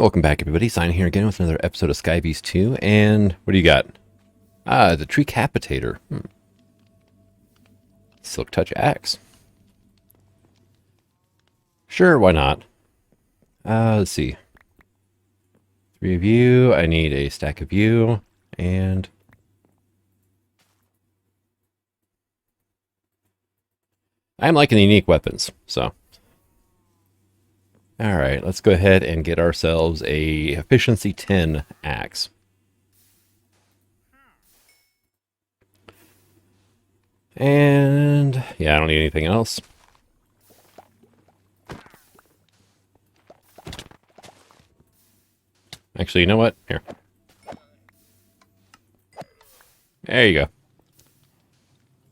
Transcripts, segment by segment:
welcome back everybody. Sign here again with another episode of SB2, and what do you got? The tree capitator. Silk touch axe. Sure, why not? Let's see. 3 of you. I need a stack of you, and I'm liking the unique weapons, so. Alright, let's go ahead and get ourselves a efficiency 10 axe. And yeah, I don't need anything else. Actually, you know what? Here. There you go.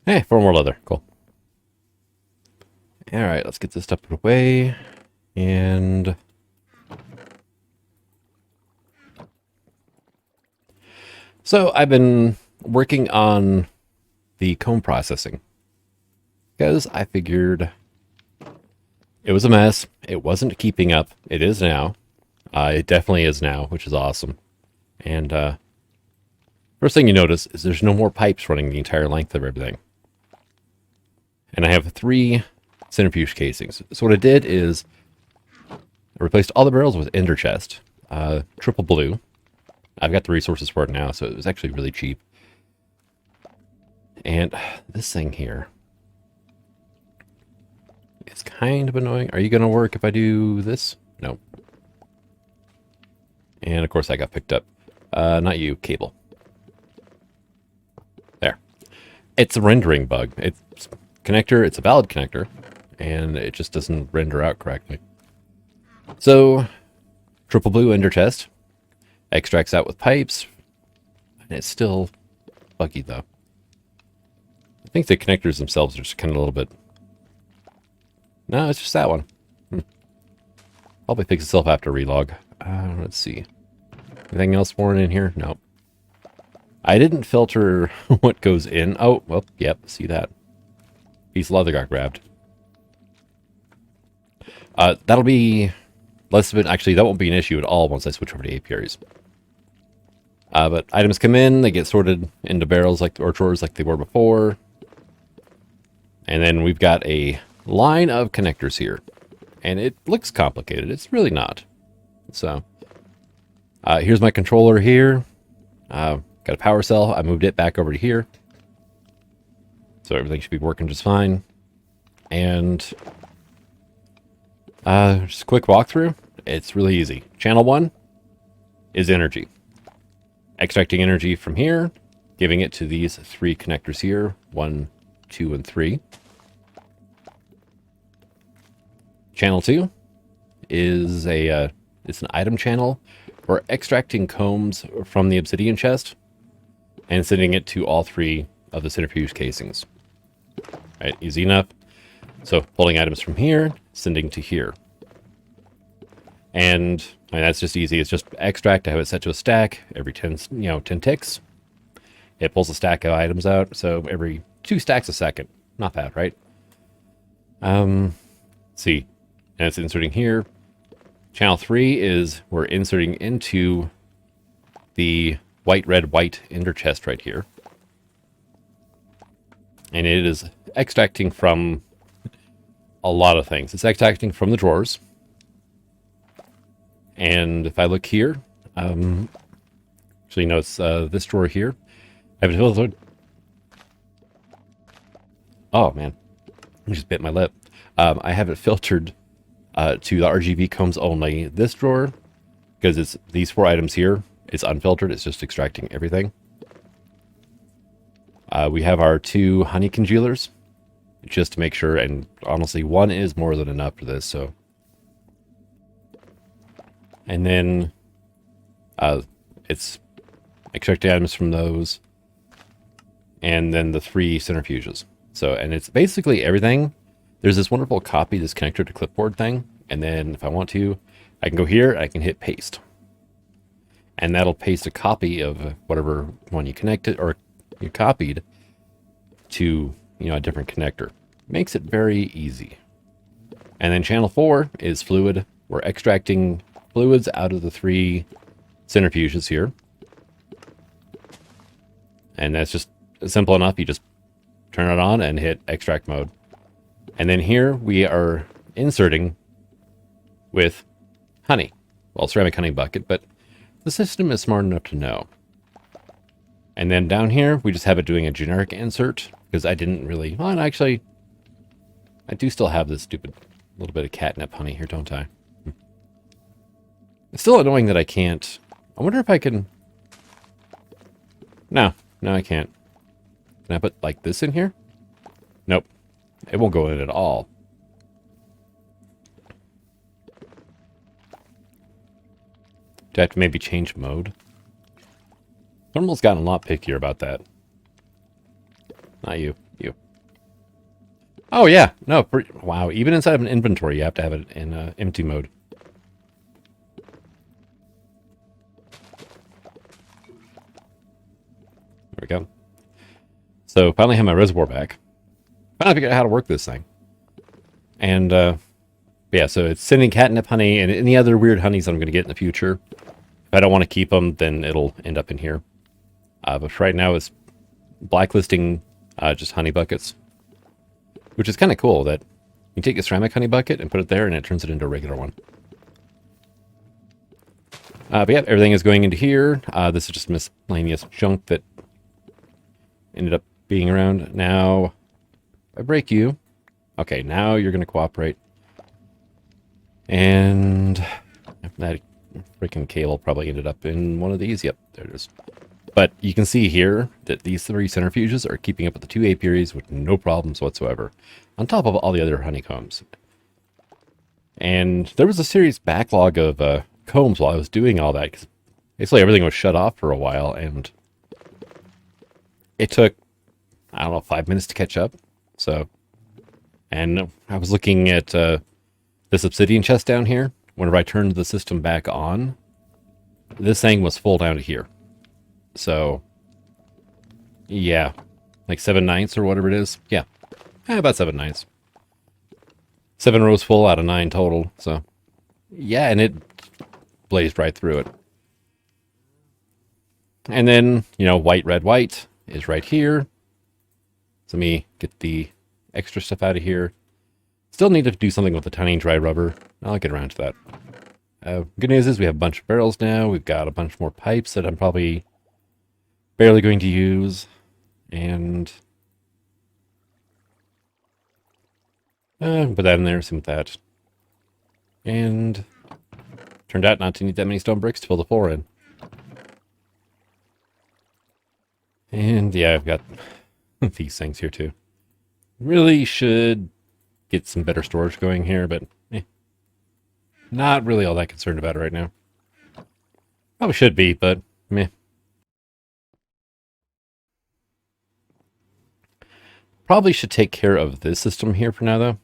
Hey, 4 more leather. Cool. Alright, let's get this stuff put away. And so I've been working on the comb processing because I figured it was a mess. It wasn't keeping up. It is now. It definitely is now, which is awesome. And first thing you notice is there's no more pipes running the entire length of everything. And I have 3 centrifuge casings. So what I did is I replaced all the barrels with ender chest, triple blue. I've got the resources for it now, so it was actually really cheap. And this thing here is kind of annoying. Are you going to work if I do this? No. And of course I got picked up. Not you, cable. There. It's a rendering bug. It's connector, it's a valid connector, and it just doesn't render out correctly. So, triple blue ender chest, extracts out with pipes, and it's still buggy though. I think the connectors themselves are just kind of a little bit... No, it's just that one. Probably fix itself after relog. Let's see. Anything else worn in here? Nope. I didn't filter what goes in. Oh, well, yep, see that. Piece of leather got grabbed. That'll be... less of it. Actually, that won't be an issue at all once I switch over to apiaries. But items come in, they get sorted into barrels like or drawers like they were before. And then we've got a line of connectors here. And it looks complicated. It's really not. So, here's my controller here. Got a power cell. I moved it back over to here. So everything should be working just fine. And just a quick walkthrough. It's really easy. Channel 1 is energy. Extracting energy from here, giving it to these 3 connectors here. 1, 2, and 3. Channel 2 is it's an item channel for extracting combs from the obsidian chest and sending it to all 3 of the centrifuge casings. Right, easy enough. So pulling items from here, sending to here. And that's just easy. It's just extract. I have it set to a stack every 10 ticks. It pulls a stack of items out. So every 2 stacks a second. Not bad, right? Let's see. And it's inserting here. Channel 3 is we're inserting into the white, red, white ender chest right here. And it is extracting from a lot of things. It's extracting from the drawers. And if I look here, actually, no, it's this drawer here. I have it filtered. Oh, man. I just bit my lip. I have it filtered to the RGB combs only. This drawer, because it's these 4 items here, it's unfiltered. It's just extracting everything. We have our 2 honey congealers, just to make sure. And honestly, 1 is more than enough for this, so... And then it's extracting items from those. And then the 3 centrifuges. So, and it's basically everything. There's this wonderful copy, this connector to clipboard thing. And then if I want to, I can go here, I can hit paste. And that'll paste a copy of whatever one you connected or you copied to, a different connector. Makes it very easy. And then channel 4 is fluid. We're extracting fluids out of the 3 centrifuges here. And that's just simple enough. You just turn it on and hit extract mode. And then here we are inserting with honey. Well, ceramic honey bucket, but the system is smart enough to know. And then down here, we just have it doing a generic insert, because I didn't really... Well, actually, I do still have this stupid little bit of catnip honey here, don't I? It's still annoying that I can't... I wonder if I can... No, I can't. Can I put, like, this in here? Nope. It won't go in at all. Do I have to maybe change mode? Thermal's gotten a lot pickier about that. Not you. You. Oh, yeah. No, wow. Even inside of an inventory, you have to have it in empty mode. There we go. So, finally have my reservoir back. Finally figured out how to work this thing. And, yeah, so it's sending catnip honey and any other weird honeys I'm going to get in the future. If I don't want to keep them, then it'll end up in here. But right now it's blacklisting just honey buckets. Which is kind of cool that you take a ceramic honey bucket and put it there and it turns it into a regular one. But yeah, everything is going into here. This is just miscellaneous junk that ended up being around. Now, if I break you... Okay, now you're going to cooperate. And that freaking cable probably ended up in one of these. Yep, there it is. But you can see here that these 3 centrifuges are keeping up with the 2 apiaries with no problems whatsoever, on top of all the other honeycombs. And there was a serious backlog of combs while I was doing all that, because basically everything was shut off for a while, and it took, I don't know, 5 minutes to catch up. So, and I was looking at this obsidian chest down here. Whenever I turned the system back on, this thing was full down to here. So, yeah, like 7/9 or whatever it is. Yeah, about 7/9. 7 rows full out of 9 total. So, yeah, and it blazed right through it. And then, you know, white, red, white is right here. So let me get the extra stuff out of here. Still need to do something with the tiny dry rubber. I'll get around to that. Good news is we have a bunch of barrels now. We've got a bunch more pipes that I'm probably barely going to use. And put that in there, same with that. And turned out not to need that many stone bricks to fill the floor in. And yeah, I've got these things here too. Really should get some better storage going here, but not really all that concerned about it right now. Probably should be, but meh. Probably should take care of this system here for now, though.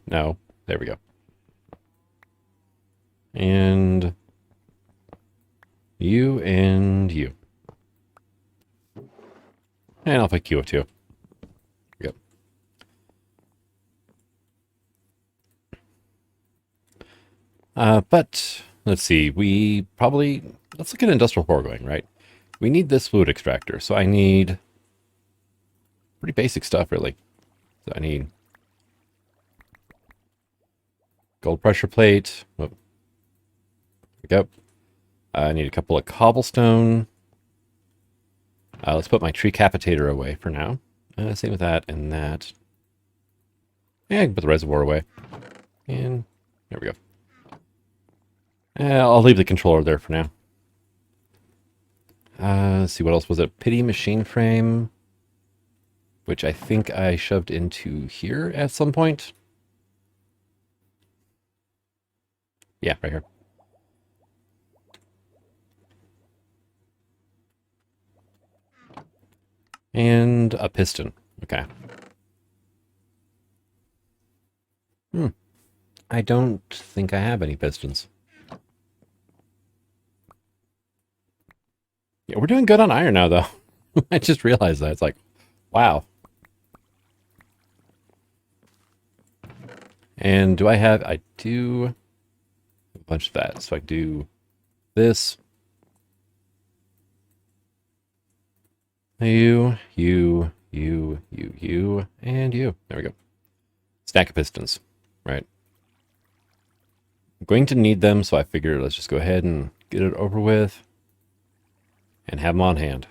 No, there we go. And you and you. And I'll pick you up too. Yep. But let's see. Let's look at industrial foregoing, right? We need this fluid extractor. So I need pretty basic stuff, really. So I need gold pressure plate. Oh. There we go. I need a couple of cobblestone. Let's put my tree capitator away for now. Same with that and that. Yeah, I can put the reservoir away. And there we go. I'll leave the controller there for now. Let's see, what else was it? Pity machine frame, which I think I shoved into here at some point. Yeah, right here. And a piston. Okay. I don't think I have any pistons. Yeah, we're doing good on iron now, though. I just realized that. It's like, wow. And do I have... I do a bunch of that. So I do this. You, and you. There we go. Stack of pistons, right? I'm going to need them, so I figured let's just go ahead and get it over with and have them on hand.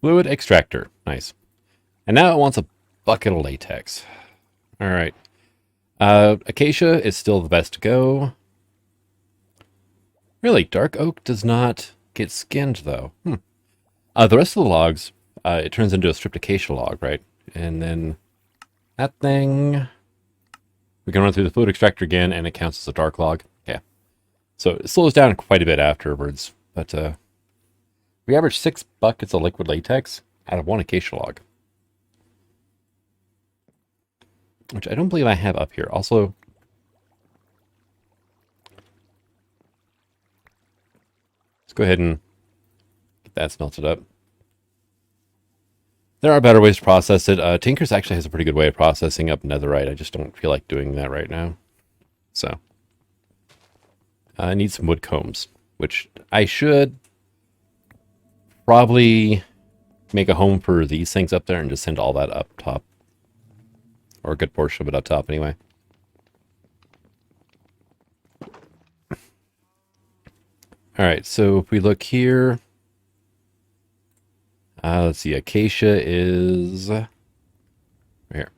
Fluid extractor, nice. And now it wants a bucket of latex. All right. Acacia is still the best to go. Really, dark oak does not get skinned, though. The rest of the logs, it turns into a stripped acacia log, right? And then that thing, we can run through the fluid extractor again, and it counts as a dark log. Yeah. So it slows down quite a bit afterwards, but we average 6 buckets of liquid latex out of 1 acacia log, which I don't believe I have up here. Also, let's go ahead and get that smelted up. There are better ways to process it. Tinker's actually has a pretty good way of processing up netherite. I just don't feel like doing that right now. So, I need some wood combs, which I should probably make a home for these things up there and just send all that up top. Or a good portion of it up top anyway. Alright, so if we look here... let's see, acacia is right here.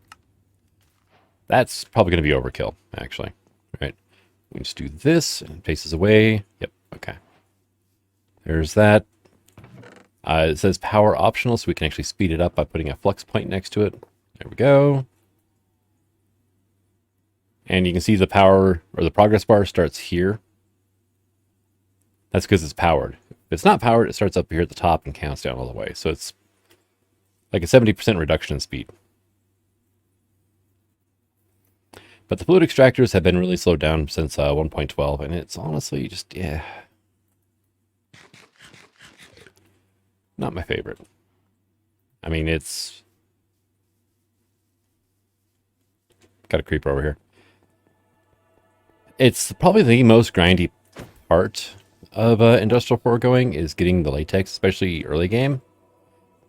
That's probably going to be overkill, actually. Right. We can just do this and faces away. Yep, okay. There's that. It says power optional, so we can actually speed it up by putting a flux point next to it. There we go. And you can see the power, or the progress bar starts here. That's because it's powered. If it's not powered, it starts up here at the top and counts down all the way. So it's like a 70% reduction in speed. But the fluid extractors have been really slowed down since 1.12, and it's honestly just, yeah, not my favorite. I mean, it's... Got a creeper over here. It's probably the most grindy part of industrial foregoing is getting the latex, especially early game,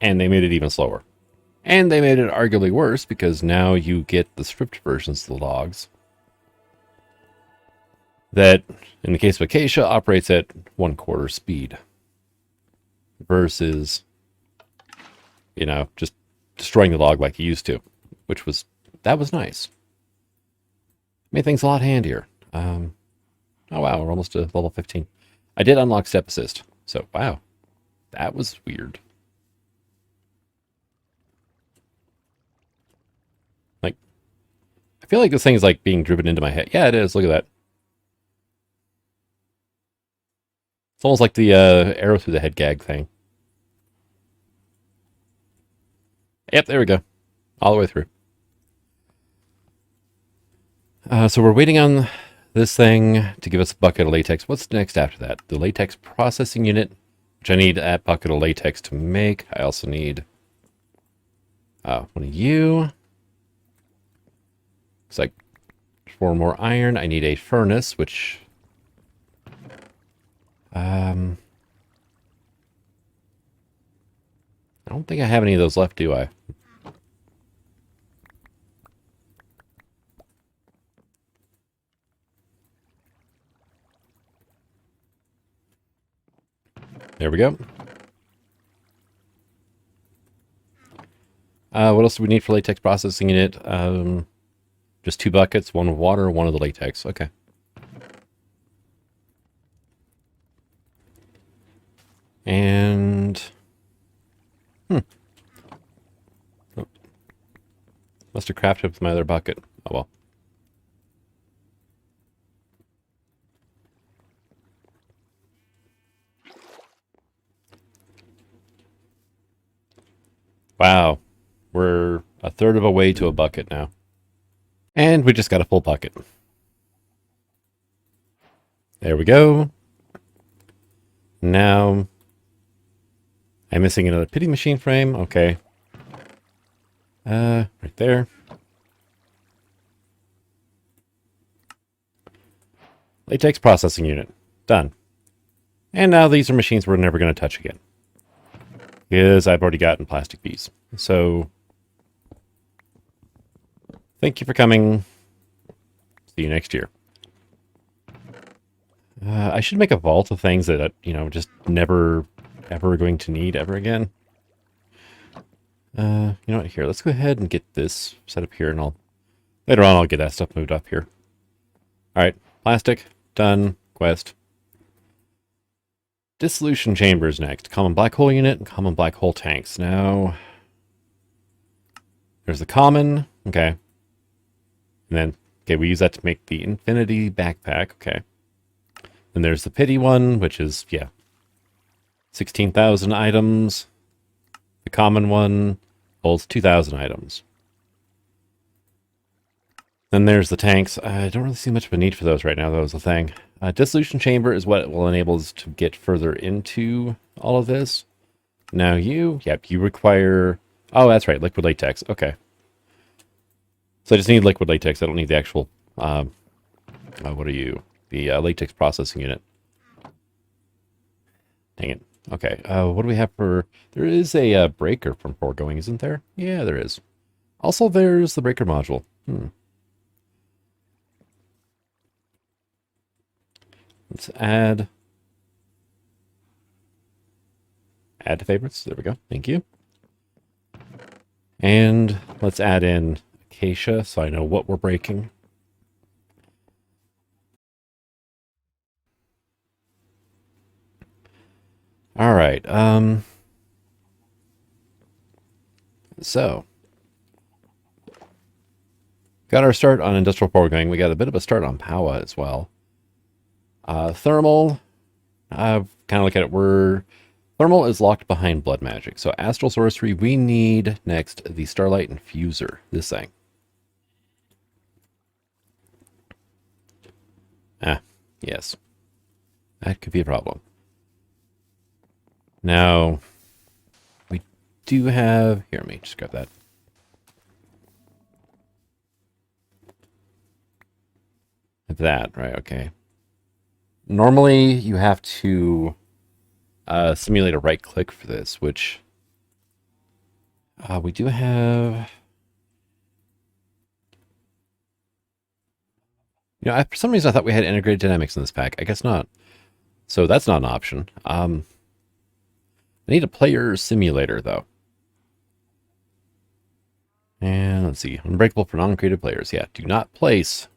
and they made it even slower. And they made it arguably worse because now you get the stripped versions of the logs that, in the case of acacia, operates at 1/4 speed versus, you know, just destroying the log like you used to, which was, that was nice. Made things a lot handier. Oh wow, we're almost to level 15. I did unlock Step Assist, so wow, that was weird. Like, I feel like this thing is like being driven into my head. Yeah, it is. Look at that. It's almost like the arrow through the head gag thing. Yep, there we go. All the way through. So we're waiting on this thing to give us a bucket of latex. What's next after that? The latex processing unit, which I need that bucket of latex to make. I also need one of you. Looks like 4 more iron. I need a furnace, which I don't think I have any of those left, do I? There we go. What else do we need for latex processing unit? Just 2 buckets, 1 of water, 1 of the latex. Okay. And... Oh. Must have crafted with my other bucket. Oh well. Wow. We're a third of a way to a bucket now. And we just got a full bucket. There we go. Now, I'm missing another pity machine frame. Okay. Right there. Latex processing unit. Done. And now these are machines we're never going to touch again. Because I've already gotten plastic bees. So, thank you for coming. See you next year. I should make a vault of things that, just never, ever going to need ever again. You know what? Here, let's go ahead and get this set up here, and later on I'll get that stuff moved up here. All right, plastic, done, quest. Dissolution chambers next. Common black hole unit and common black hole tanks. Now, there's the common, okay. And then, okay, we use that to make the infinity backpack, okay. Then there's the pity one, which is, 16,000 items. The common one holds 2,000 items. Then there's the tanks. I don't really see much of a need for those right now. That was the thing. Dissolution chamber is what will enable us to get further into all of this. Now you require... Oh, that's right, liquid latex. Okay. So I just need liquid latex. I don't need the actual... what are you? The latex processing unit. Dang it. Okay, what do we have for... There is a breaker from Foregoing, isn't there? Yeah, there is. Also, there's the breaker module. Let's add to favorites. There we go. Thank you. And let's add in acacia so I know what we're breaking. All right. So got our start on industrial foregoing. We got a bit of a start on power as well. Thermal, kind of look at it. Thermal is locked behind blood magic. So Astral Sorcery, we need next the Starlight Infuser, this thing. Yes. That could be a problem. Now, we do have... Here, let me just grab that. That, right, okay. Normally, you have to simulate a right-click for this, which we do have... for some reason I thought we had integrated dynamics in this pack. I guess not. So that's not an option. I need a player simulator, though. And let's see. Unbreakable for non-creative players. Yeah, do not place.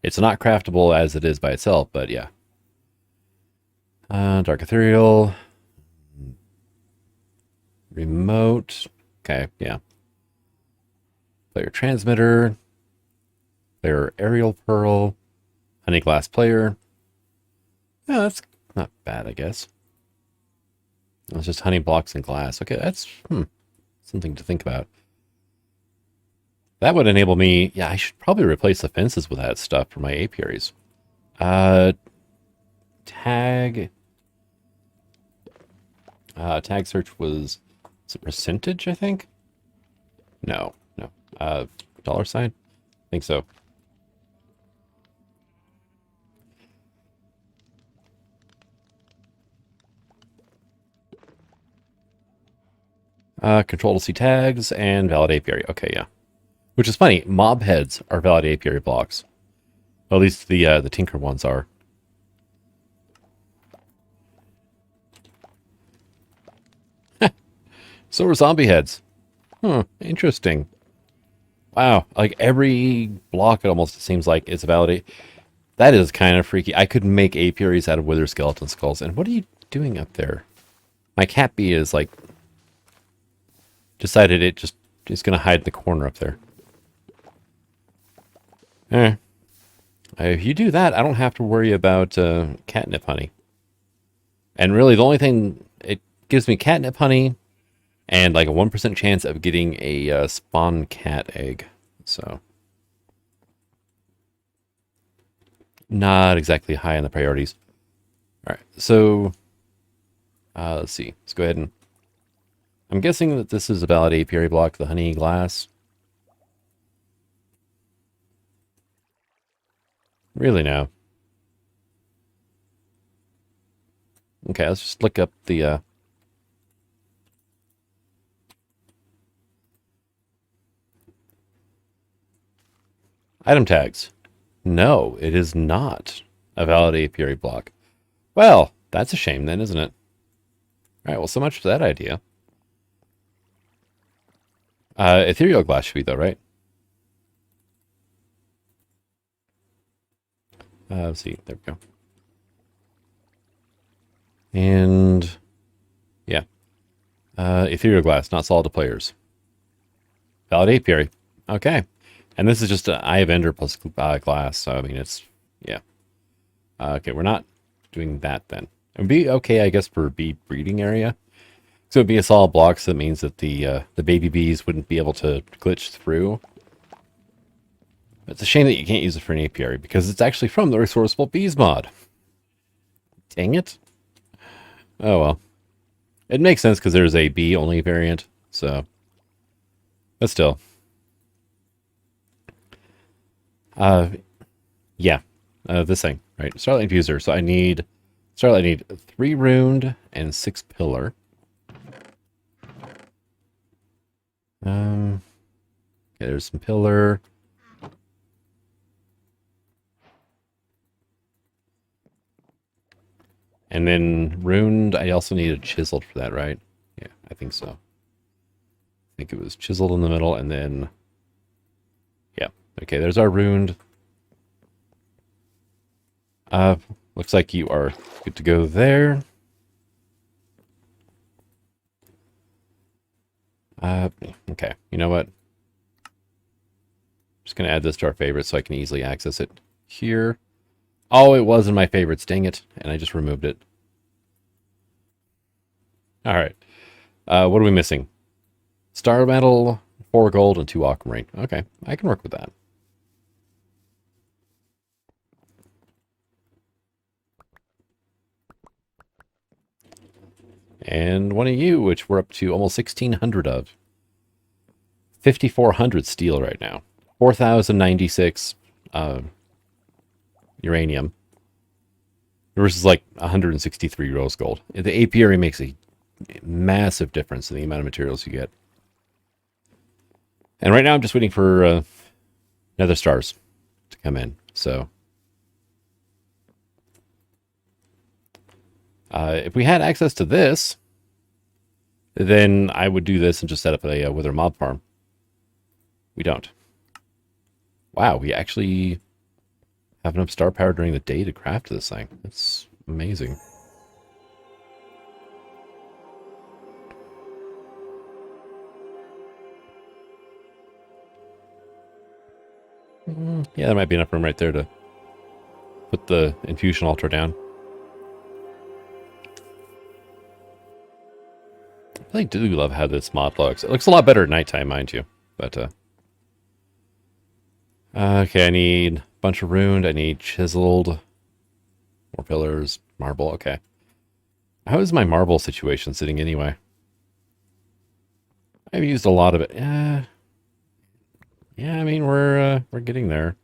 It's not craftable as it is by itself, but yeah. Dark Ethereal. Remote. Okay, yeah. Player transmitter. Player aerial pearl. Honey glass player. Yeah, that's not bad, I guess. It's just honey blocks and glass. Okay, that's something to think about. That would enable me... Yeah, I should probably replace the fences with that stuff for my apiaries. Tag... tag search was... Is it percentage, I think? No. Dollar sign? I think so. Control to see tags and valid apiary. Okay, yeah. Which is funny. Mob heads are valid apiary blocks. Well, at least the Tinker ones are. So are zombie heads. Interesting. Wow, like every block it almost seems like it's valid. That is kind of freaky. I could make apiaries out of wither skeleton skulls. And what are you doing up there? My cat bee is like... Decided it's going to hide in the corner up there. If you do that, I don't have to worry about catnip honey. And really, the only thing... It gives me catnip honey and like a 1% chance of getting a spawn cat egg. So... Not exactly high on the priorities. Alright, so... let's see. Let's go ahead and... I'm guessing that this is a valid apiary block, the honey glass. Really now. Okay, let's just look up the item tags. No, it is not a valid apiary block. Well, that's a shame then, isn't it? All right, well, so much for that idea. Ethereal glass should be, though, right? Let's see. There we go. And yeah, ethereal glass, not solid to players. Valid apiary. Okay. And this is just an Eye of Ender plus glass. So, I mean, it's, yeah. Okay, we're not doing that then. It would be okay, I guess, for bee breeding area. So it would be a solid block, so that means that the baby bees wouldn't be able to glitch through. It's a shame that you can't use it for an apiary, because it's actually from the Resourceful Bees mod. Dang it. Oh well. It makes sense because there's a bee-only variant, so... But still. Yeah. This thing, right? Starlight Infuser. So I need... Starlight, I need 3 runed and 6 pillar. Okay, there's some pillar. And then runed, I also needed chiseled for that, right? Yeah, I think so. I think it was chiseled in the middle, and then... Yeah, okay, there's our runed. Looks like you are good to go there. Okay, you know what? Just going to add this to our favorites so I can easily access it here. Oh, it was in my favorites, dang it. And I just removed it. All right. What are we missing? Star metal, 4 gold, and 2 aquamarine. Okay, I can work with that. And one of you, which we're up to almost 1,600 of. 5,400 steel right now. 4,096 uranium. Versus like 163 rose gold. The apiary makes a massive difference in the amount of materials you get. And right now I'm just waiting for nether stars to come in. So if we had access to this, then I would do this and just set up a wither mob farm. We don't. Wow, we actually have enough star power during the day to craft this thing. That's amazing. Yeah, there might be enough room right there to put the infusion altar down. I really do love how this mod looks. It looks a lot better at nighttime, mind you. But, okay, I need a bunch of runed. I need chiseled. More pillars. Marble, okay. How is my marble situation sitting anyway? I've used a lot of it. Yeah, I mean, we're getting there.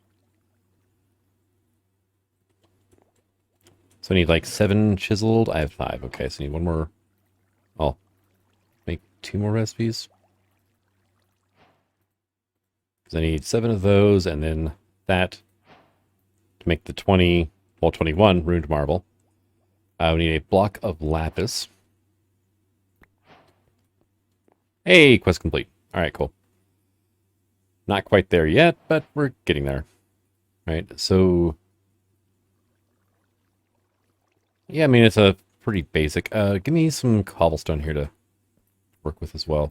So I need like 7 chiseled. I have 5. Okay, so I need 1 more. I'll make 2 more recipes. So I need 7 of those, and then that to make the 21 runed marble. We need a block of lapis. Hey, quest complete. All right, cool. Not quite there yet, but we're getting there. Right, so... Yeah, I mean, it's a pretty basic. Give me some cobblestone here to work with as well.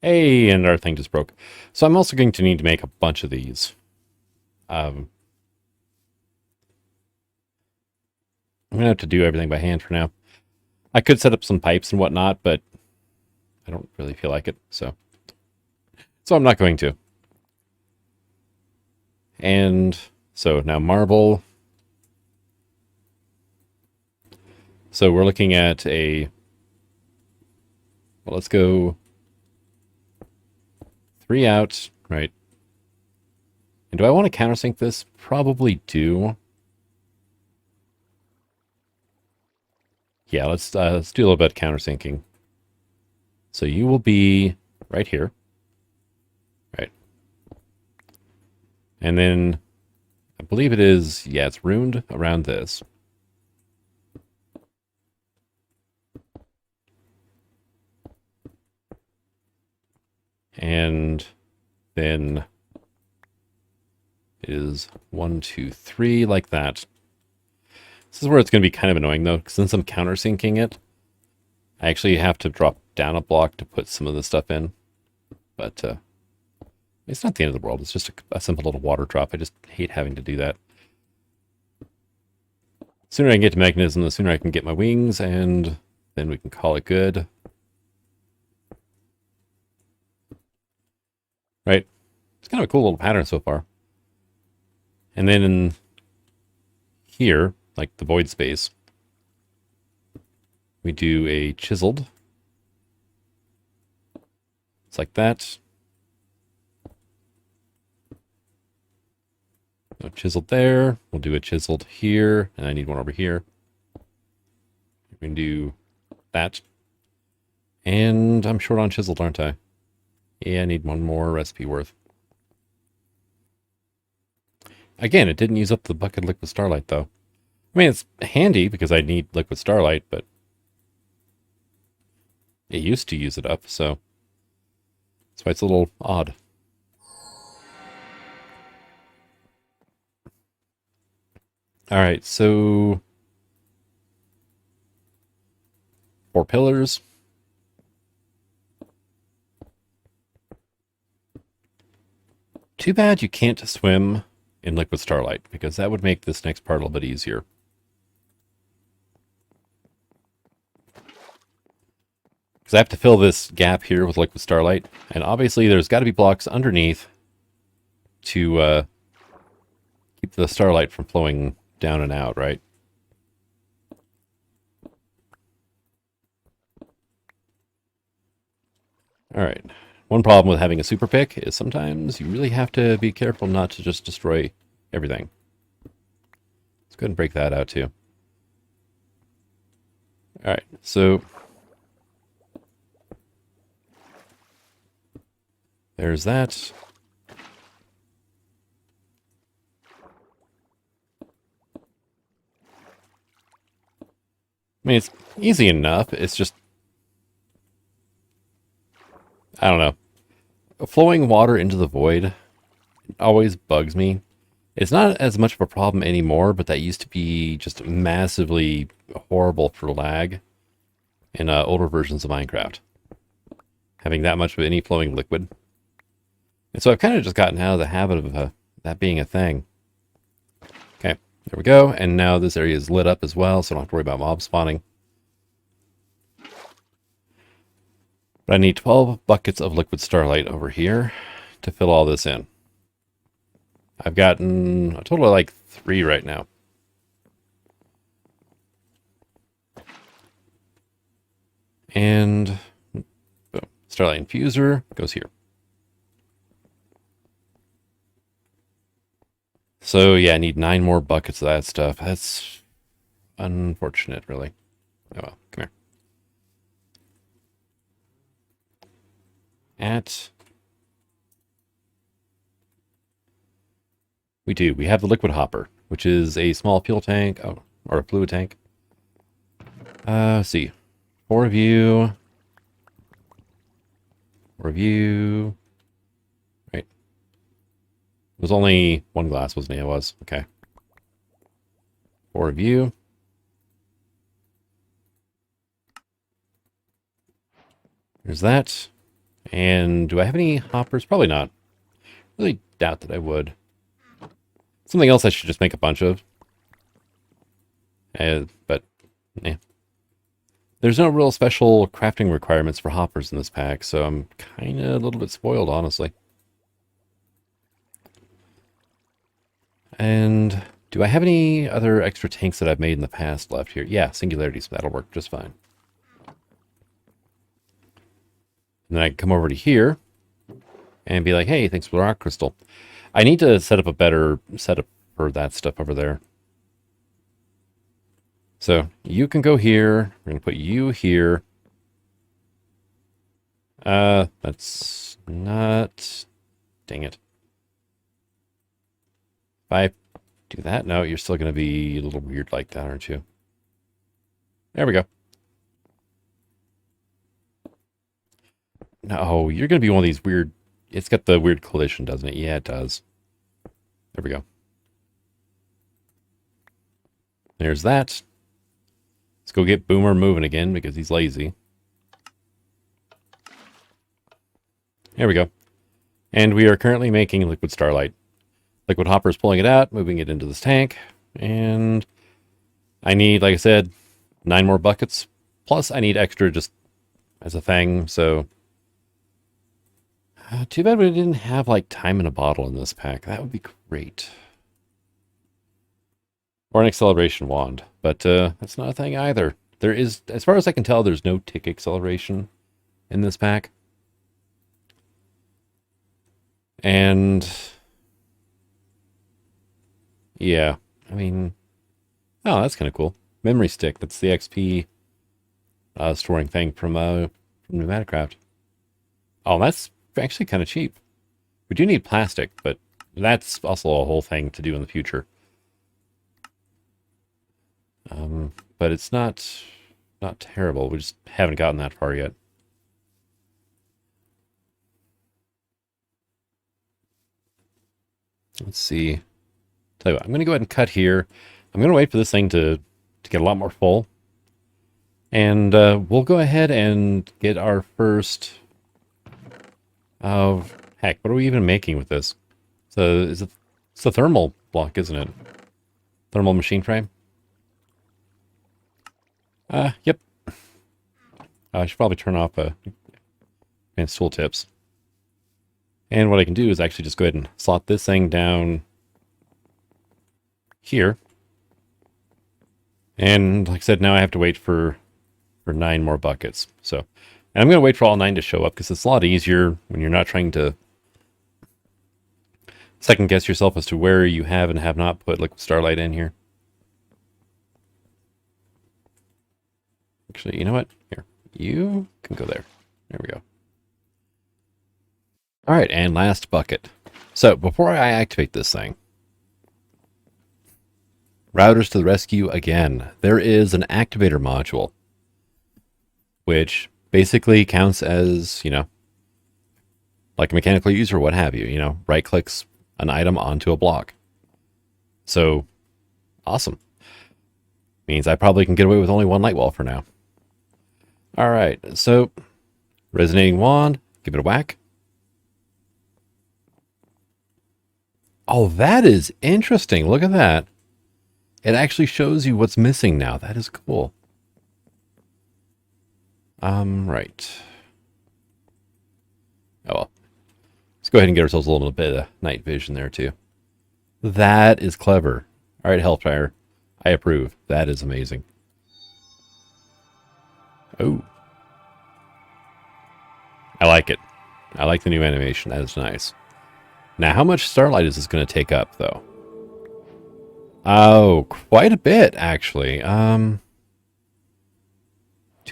Hey, and our thing just broke. So I'm also going to need to make a bunch of these. I'm going to have to do everything by hand for now. I could set up some pipes and whatnot, but I don't really feel like it, so I'm not going to. And so now marble. So we're looking at a... Well, let's go 3 out, right? And do I want to countersink this? Probably do. Yeah, let's do a little bit of countersinking. So you will be right here. Right. And then I believe it is, yeah, it's ruined around this. And then it is 1, 2, 3 like that. This is where it's going to be kind of annoying though, because since I'm countersinking it, I actually have to drop down a block to put some of the stuff in. But it's not the end of the world. It's just a simple little water drop. I just hate having to do that. The sooner I can get to Mekanism, the sooner I can get my wings, and then we can call it good. Right? It's kind of a cool little pattern so far. And then in here, like the void space, we do a chiseled. It's like that. No chiseled there. We'll do a chiseled here, and I need one over here. We can do that. And I'm short on chiseled, aren't I? Yeah, I need one more recipe worth. Again, it didn't use up the bucket of liquid starlight, though. I mean, it's handy because I need liquid starlight, but it used to use it up, so that's why it's a little odd. All right, so 4 pillars. Too bad you can't swim in liquid starlight, because that would make this next part a little bit easier. Because I have to fill this gap here with liquid starlight, and obviously there's got to be blocks underneath to keep the starlight from flowing down and out, right? All right. One problem with having a super pick is sometimes you really have to be careful not to just destroy everything. Let's go ahead and break that out too. All right, so there's that. I mean, it's easy enough. It's just, I don't know. Flowing water into the void always bugs me. It's not as much of a problem anymore, but that used to be just massively horrible for lag in older versions of Minecraft. Having that much of any flowing liquid. And so I've kind of just gotten out of the habit of that being a thing. Okay, there we go. And now this area is lit up as well, so I don't have to worry about mob spawning. But I need 12 buckets of liquid starlight over here to fill all this in. I've gotten a total of like 3 right now. And boom, starlight infuser goes here. So yeah, I need 9 more buckets of that stuff. That's unfortunate, really. Oh well, come here. We have the liquid hopper, which is a small fuel tank, or a fluid tank. Let's see. 4 of you. 4 of you. Right. It was only 1 glass, wasn't it? It was. Okay. 4 of you. There's that. And do I have any hoppers? Probably not. Really doubt that I would. Something else I should just make a bunch of. But, yeah. There's no real special crafting requirements for hoppers in this pack, so I'm kind of a little bit spoiled, honestly. And do I have any other extra tanks that I've made in the past left here? Yeah, singularities. That'll work just fine. And then I can come over to here and be like, hey, thanks for the rock crystal. I need to set up a better setup for that stuff over there. So you can go here. We're going to put you here. That's not... Dang it. If I do that, no, you're still going to be a little weird like that, aren't you? There we go. No, you're going to be one of these weird... It's got the weird collision, doesn't it? Yeah, it does. There we go. There's that. Let's go get Boomer moving again because he's lazy. There we go. And we are currently making Liquid Starlight. Liquid Hopper's pulling it out, moving it into this tank. And I need, like I said, 9 more buckets. Plus, I need extra just as a thing, so... too bad we didn't have, like, time in a bottle in this pack. That would be great. Or an acceleration wand. But that's not a thing either. There is, as far as I can tell, there's no tick acceleration in this pack. And... yeah, I mean... oh, that's kind of cool. Memory stick. That's the XP storing thing from Pneumaticraft. Oh, that's actually kind of cheap. We do need plastic, but that's also a whole thing to do in the future. But it's not terrible. We just haven't gotten that far yet. Let's see. Tell you what, I'm going to go ahead and cut here. I'm going to wait for this thing to get a lot more full. And we'll go ahead and get our first... oh, heck, what are we even making with this? So it's a thermal block, isn't it? Thermal machine frame? Yep. I should probably turn off advanced tooltips. And what I can do is actually just go ahead and slot this thing down here. And like I said, now I have to wait for 9 more buckets. So, and I'm going to wait for all 9 to show up because it's a lot easier when you're not trying to second guess yourself as to where you have and have not put Liquid Starlight in here. Actually, you know what? Here, you can go there. There we go. All right, and last bucket. So before I activate this thing, routers to the rescue again. There is an activator module, which basically counts as, you know, like a mechanical user, what have you, you know, right clicks an item onto a block. So awesome. Means I probably can get away with only 1 light wall for now. All right, so resonating wand, give it a whack. Oh, that is interesting. Look at that. It actually shows you what's missing now. That is cool. Right. Oh, well. Let's go ahead and get ourselves a little bit of night vision there, too. That is clever. All right, Hellfire. I approve. That is amazing. Oh. I like it. I like the new animation. That is nice. Now, how much starlight is this going to take up, though? Oh, quite a bit, actually. 2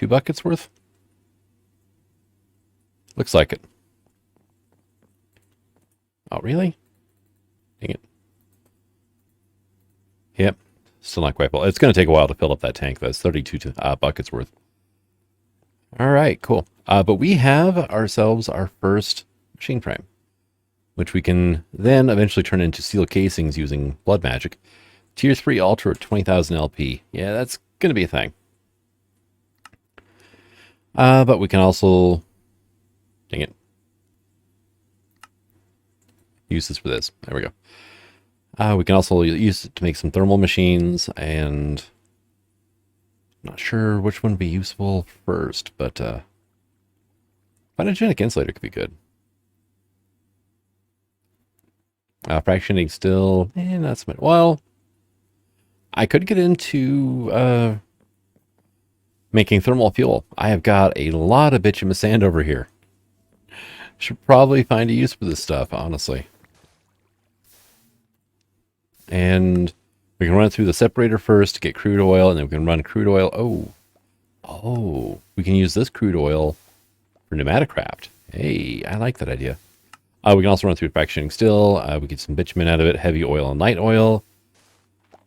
buckets worth? Looks like it. Oh, really? Dang it. Yep. Still not quite full. It's going to take a while to fill up that tank. That's 32 buckets worth. All right, cool. But we have ourselves our first machine frame, which we can then eventually turn into steel casings using blood magic. Tier 3 Ultra at 20,000 LP. Yeah, that's going to be a thing. But we can also... dang it. Use this for this. There we go. We can also use it to make some thermal machines, and... I'm not sure which one would be useful first, but... Photogenic insulator could be good. Fractionating still... not so much. Well... I could get into making thermal fuel. I have got a lot of bitumen sand over here. Should probably find a use for this stuff, honestly. And We can run it through the separator first to get crude oil, and then we can run crude oil. Oh, we can use this crude oil for pneumaticraft. Hey, I like that idea. We can also run through fractioning still. We get some bitumen out of it, heavy oil and light oil.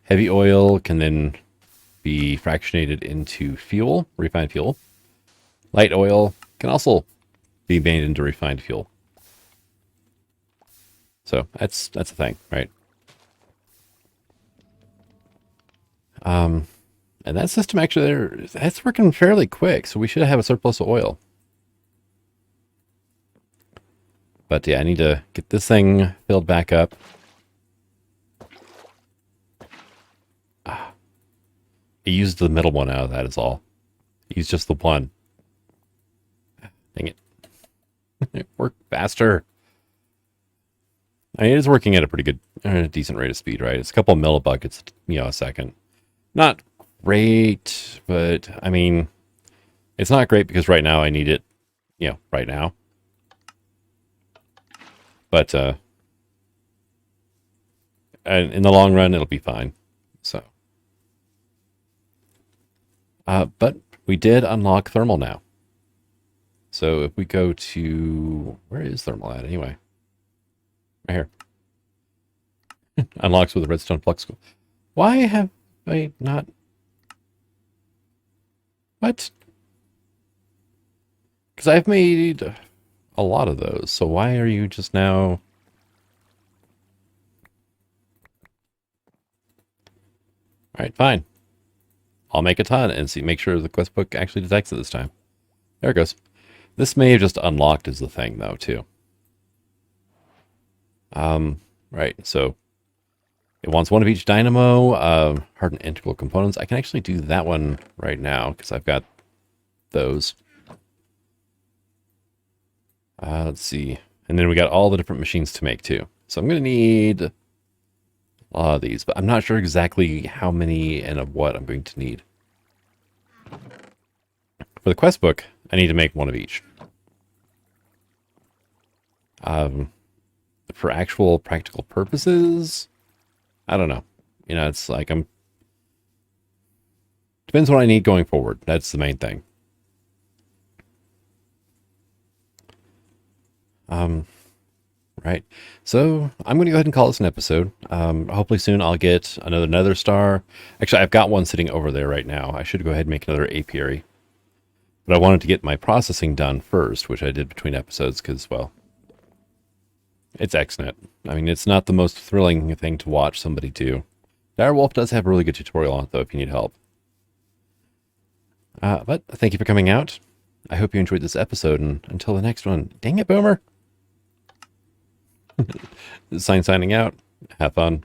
Heavy oil can then be fractionated into fuel, refined fuel. Light oil can also be made into refined fuel. So that's a thing, right? And that system actually, that's working fairly quick, so we should have a surplus of oil. But yeah, I need to get this thing filled back up. I used the middle one out of that is all. Use just the one. Dang it. It worked faster. I mean, it is working at a pretty good, decent rate of speed, right? It's a couple of millibuckets, a second. Not great, but I mean, it's not great because right now I need it, right now. But and in the long run, it'll be fine. So, but we did unlock thermal now. So if we go to, where is thermal at anyway? Right here. Unlocks with a redstone flux. Why have I not? What? Because I've made a lot of those. So why are you just now? All right, fine. I'll make a ton and see. Make sure the quest book actually detects it this time. There it goes. This may have just unlocked as the thing though too. Right. So it wants one of each dynamo, hardened integral components. I can actually do that one right now because I've got those. Let's see. And then we got all the different machines to make too. So I'm going to need a lot of these, but I'm not sure exactly how many and of what I'm going to need. For the quest book, I need to make one of each. For actual practical purposes, I don't know. It's like depends what I need going forward. That's the main thing. Right. So I'm going to go ahead and call this an episode. Hopefully soon I'll get another nether star. Actually, I've got one sitting over there right now. I should go ahead and make another apiary. But I wanted to get my processing done first, which I did between episodes because, well, it's XNet. I mean, it's not the most thrilling thing to watch somebody do. Direwolf does have a really good tutorial on it, though, if you need help. But thank you for coming out. I hope you enjoyed this episode, and until the next one, dang it, Boomer! Signing out. Have fun.